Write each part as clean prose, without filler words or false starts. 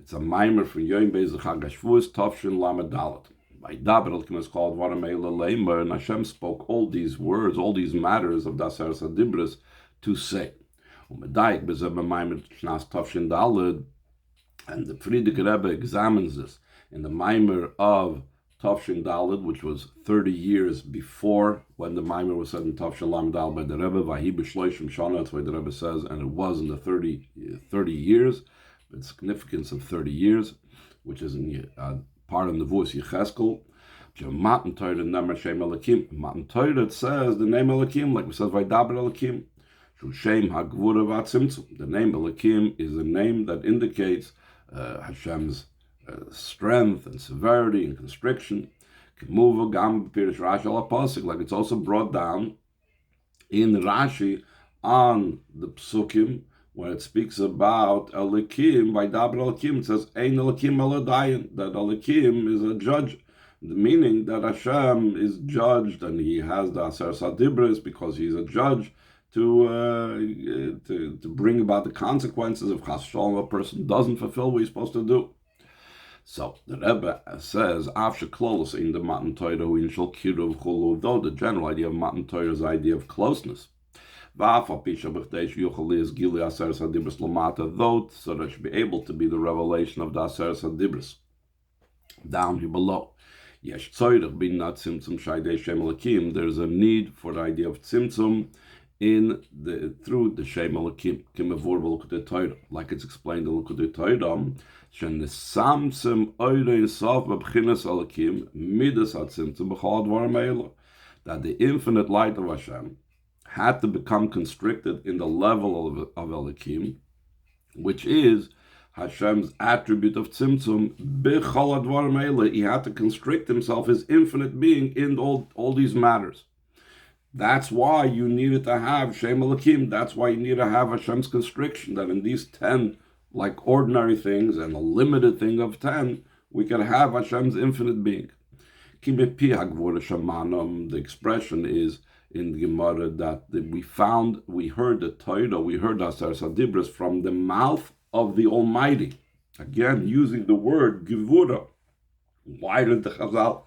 It's a mimer from Yom Beis Chag HaShavuos Tafshin Lamed Dalet. Vidber Elkim is called Dvar Malchus Lamer, and Hashem spoke all these words, all these matters of Daseres HaDibros to say. Umedayik B'zeh B'Maimer Shnas Tafshin Dalet, and the Frierdiker Rebbe examines this in the mimer of Tafshin Dalet, which was 30 years before when the mimer was said in Tafshin Lamed Dalet by the Rebbe. Vahi B'Shloshim Shana, that's why the Rebbe says, and it was in the 30 years. The significance of 30 years, which is in part of the voice Yecheskel. Matan Torah Nemer Shem Elekim. Matan Torah, it says the name Elekim, like we said, Vaydaber Elekim. Shu Shem HaGvura V'Atzimtzum. The name Elekim is a name that indicates Hashem's strength and severity and constriction. Kemuva Gam Pirish Rashi Al HaPasuk, like it's also brought down in Rashi on the Psukim, when it speaks about Elikim, Vaydaber Elikim, it says, Ein Elikim Eladayin, that Elikim is a judge, meaning that Hashem is judged and he has the Daseres HaDibros because he's a judge to bring about the consequences if Chas Shalom a person doesn't fulfill what he's supposed to do. So the Rebbe says, Af Sheklolos in the Matan Torah in Shel Kiruv Chulu, though the general idea of Matan Torah is the idea of closeness. Though, so that should be able to be the revelation of the Daseres HaDibros. Down here below. There's a need for the idea of tzimtzum through the Shem Elekim, like it's explained in Likutei Torah, that the infinite light of Hashem had to become constricted in the level of Elikim, which is Hashem's attribute of tzimtzum. B'chol hadvarim haela, he had to constrict himself, his infinite being, in all these matters. That's why you needed to have Shem Elikim. That's why you need to have Hashem's constriction, that in these 10, like ordinary things, and a limited thing of 10, we can have Hashem's infinite being. The expression is in the Gemara that we heard the Torah, we heard Daseres HaDibros from the mouth of the Almighty. Again, using the word Gevura. Why did the Chazal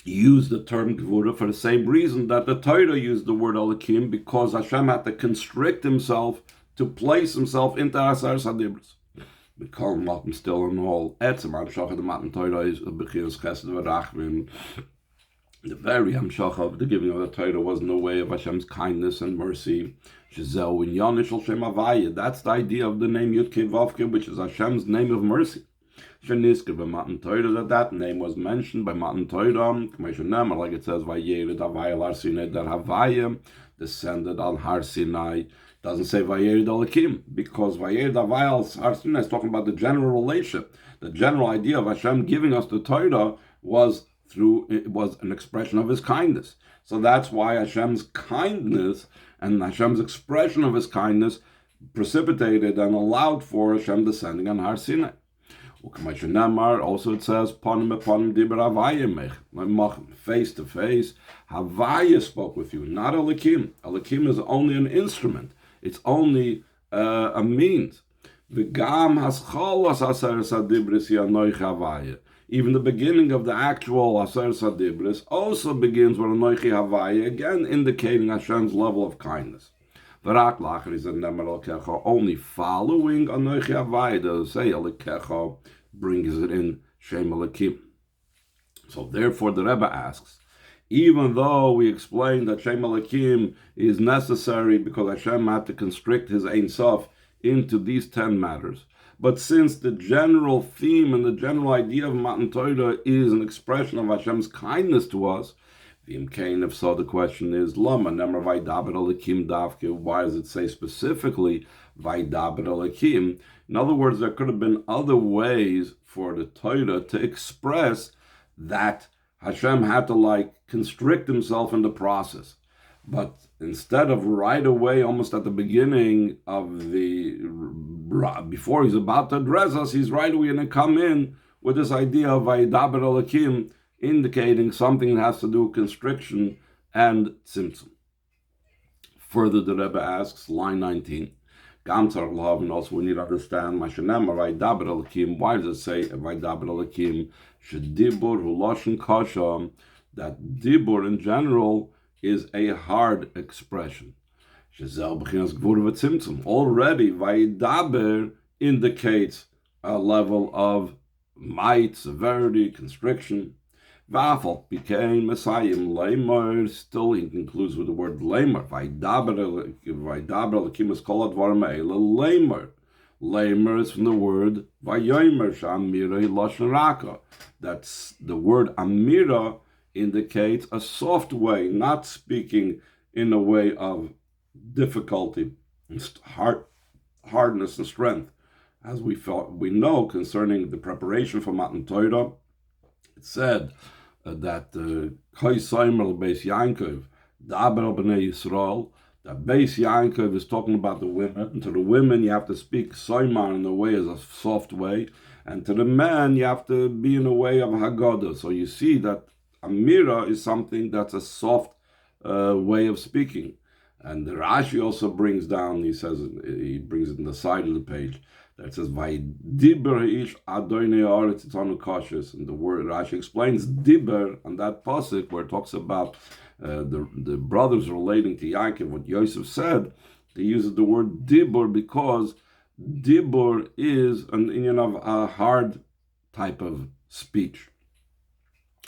use the term Gevura? For the same reason that the Torah used the word Elikim, because Hashem had to constrict himself to place himself into Daseres HaDibros. We call him still in all. Etzem Hamshach the Matan Torah is Bechiras Chesed V'Rachmim. The very Hamshach of the giving of the Torah was in the way of Hashem's kindness and mercy. That's the idea of the name Yud Kei Vav Kei, which is Hashem's name of mercy. That name was mentioned by Matan Torah, like it says, Vayered Havaya Har Sinai, that Havaya descended on Har Sinai. Doesn't say Vayered Elikim, because Vayered Havaya Har Sinai is talking about the general relationship. The general idea of Hashem giving us the Torah was an expression of his kindness. So that's why Hashem's kindness and Hashem's expression of his kindness precipitated and allowed for Hashem descending on Har Sinai. Also it says, face to face, Havaya spoke with you, not Elikim. Elikim is only an instrument. It's only a means. Even the beginning of the actual Daseres HaDibros also begins with Anochi Havaya, again indicating Hashem's level of kindness. V'rak lacher is a Nemer Elkecha, only following Anochi Havaya, the say Elkecha brings it in Shem Elikim. So therefore the Rebbe asks, even though we explained that Shem Elikim is necessary because Hashem had to constrict his Ein Sof into these 10 matters, but since the general theme and the general idea of Matan Torah is an expression of Hashem's kindness to us, if so, the question is, Lama Nemer Vaydaber Elikim Davke, why does it say specifically Vaydaber Elikim? In other words, there could have been other ways for the Torah to express that Hashem had to constrict himself in the process. But instead of right away, almost at the beginning of before he's about to address us, he's right away going to come in with this idea of Vaydaber Elikim, indicating something that has to do with constriction and tzimtzum. Further, the Rebbe asks, line 19, And also we need to understand Vayidaber Elekim. Why does it say Vayidaber Elekim? Shedibur hu lashon kasha, that dibur in general is a hard expression. Already Vayidaber indicates a level of might, severity, constriction. Vafal became Messiah Lamer. Still, he concludes with the word Lamer. Vayidaber Elekim is called Advar Lamer. Lamer is from the word Vayomer Shamira Lashon Raka. That's the word Amira indicates a soft way, not speaking in a way of difficulty, hardness, and strength. As we know concerning the preparation for Matan Torah, it said that Koi Soimer Beis Yankov, Daber B'nei Yisrael, that Beis Yankov is talking about the women, and to the women you have to speak Soimar in a way as a soft way, and to the men you have to be in a way of Haggadah. So you see that Amira is something that's a soft way of speaking. And the Rashi also brings down, he brings it in the side of the page, that says, Vayidiber ish adonai haaretz itzanu kashes. And the word Rashi explains diber on that pasuk where it talks about the brothers relating to Yaakov, what Yosef said. He uses the word dibur because dibur is an Indian of a hard type of speech.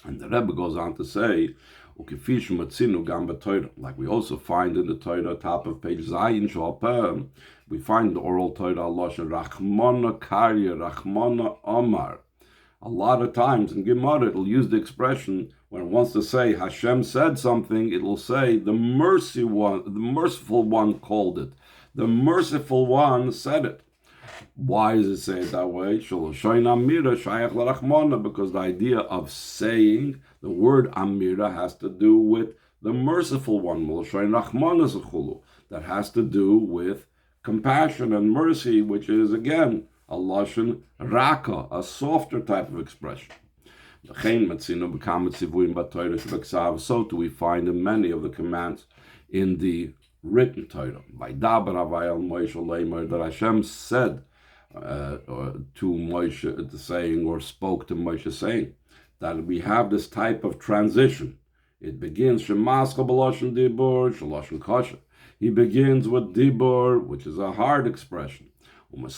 And the Rebbe goes on to say, like we also find in the Torah, top of page Zayin Shalpeh, we find the oral Torah Lashon Rachmana Karya, Rachmana Amar. A lot of times in Gemara it'll use the expression when it wants to say Hashem said something, it'll say the merciful one called it. The merciful one said it. Why does it say it that way? Because the idea of saying the word Amira has to do with the merciful one. That has to do with compassion and mercy, which is again a lashon raka, a softer type of expression. So do we find in many of the commands in the written Torah. That Hashem said to Moshe saying, or spoke to Moshe saying, that we have this type of transition. It begins Shemaska b'lashon dibur, shalashon kasha. He begins with dibur, which is a hard expression, and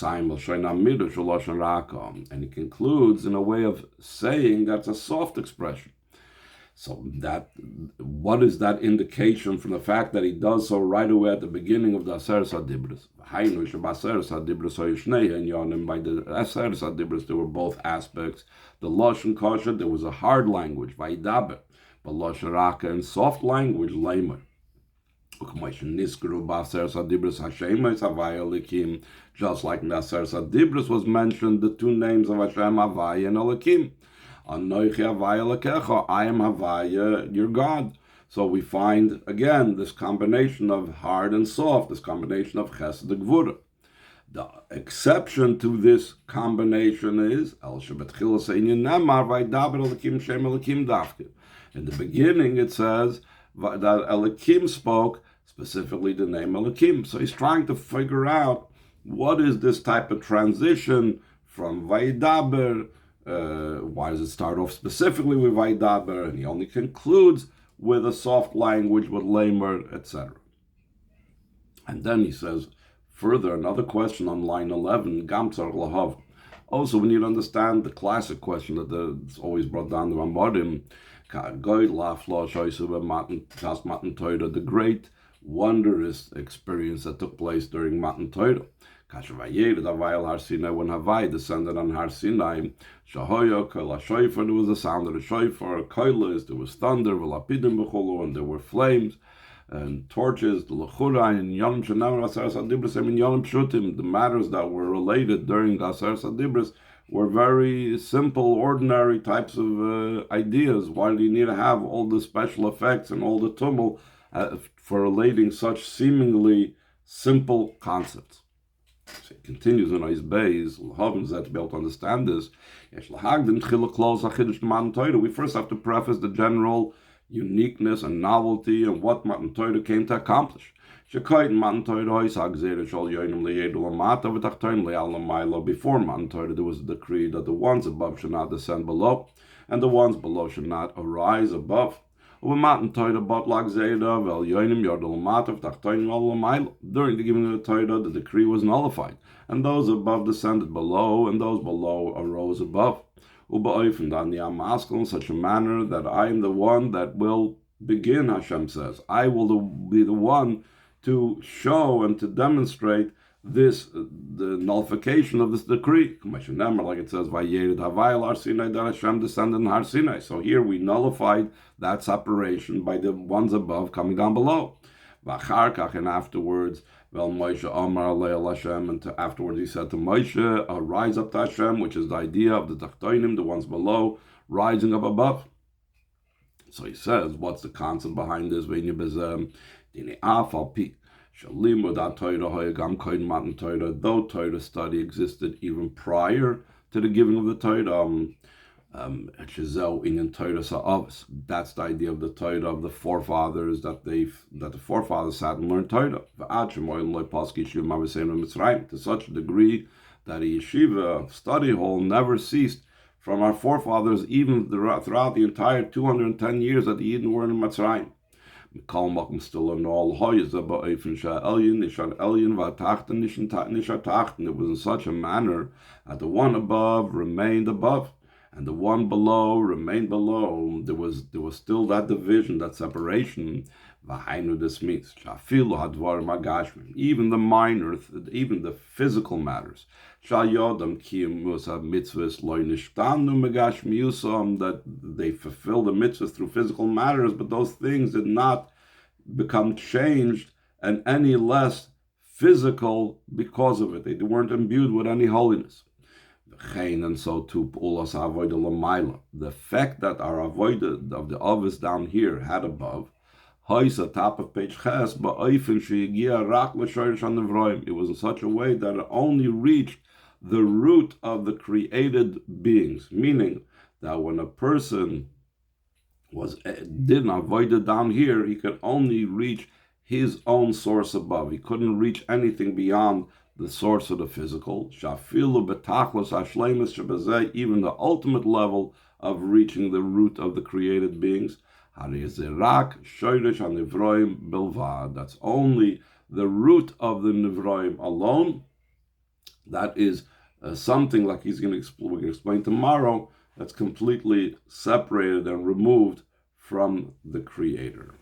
he concludes in a way of saying that's a soft expression. So that, what is that indication from the fact that he does so right away at the beginning of the Aseres HaDibros? By the Aseres HaDibros, there were both aspects. The Lashon Kasha, there was a hard language, Vayidaber, but Lashon Raka, and soft language, Lamer. Just like in the Aseres HaDibros was mentioned, the two names of Hashem, Havaya and Elekim. I am Havaya, your God. So we find again this combination of hard and soft, this combination of Chesed and Gvura. The exception to this combination is in the beginning it says that Elekim spoke, specifically the name Elekim. So he's trying to figure out what is this type of transition from Vayidaber. Why does it start off specifically with Vayidaber, and he only concludes with a soft language with Lamer, etc. And then he says further, another question on line 11, Gamtzar Lahav. Also, we need to understand the classic question that's always brought down to Amarim, the great wondrous experience that took place during Matan Torah. When Havai descended on Har Sinai, there was the sound of the shofar, koilis, there was thunder, and there were flames and torches, the matters that were related during the Aseres HaDibros were very simple, ordinary types of ideas. Why do you need to have all the special effects and all the tumult for relating such seemingly simple concepts? So it continues in his base, to be able to understand this. We first have to preface the general uniqueness and novelty of what Matan Torah came to accomplish. Before Matan Torah, there was a decree that the ones above should not descend below, and the ones below should not arise above. During the giving of the Torah, the decree was nullified, and those above descended below, and those below arose above. In such a manner that I am the one that will begin, Hashem says. I will be the one to show and to demonstrate this, the nullification of this decree. Like it says, that Hashem descended in Har Sinai. So here we nullified that separation by the ones above coming down below. And afterwards, and afterwards he said to Moshe, rise up to Hashem, which is the idea of the Tachtonim, the ones below, rising up above. So he says, what's the concept behind this? Though Torah study existed even prior to the giving of the Torah, that's the idea of the Torah of the forefathers, that the forefathers sat and learned Torah to such a degree that a yeshiva study hall never ceased from our forefathers, even throughout the entire 210 years that the Yidden were in Mitzrayim. It was in such a manner that the one above remained above, and the one below remained below. There was still that division, that separation. This means even the minor, even the physical matters, that they fulfill the mitzvahs through physical matters, but those things did not become changed and any less physical because of it. They weren't imbued with any holiness. And so too, the effect that our avodah of the others down here had above, top of page Ches, it was in such a way that it only reached the root of the created beings, meaning that when a person did not avoid it down here, he could only reach his own source above. He couldn't reach anything beyond the source of the physical. Even the ultimate level of reaching the root of the created beings. That's only the root of the Nivroim alone. That is something like we can explain tomorrow, that's completely separated and removed from the Creator.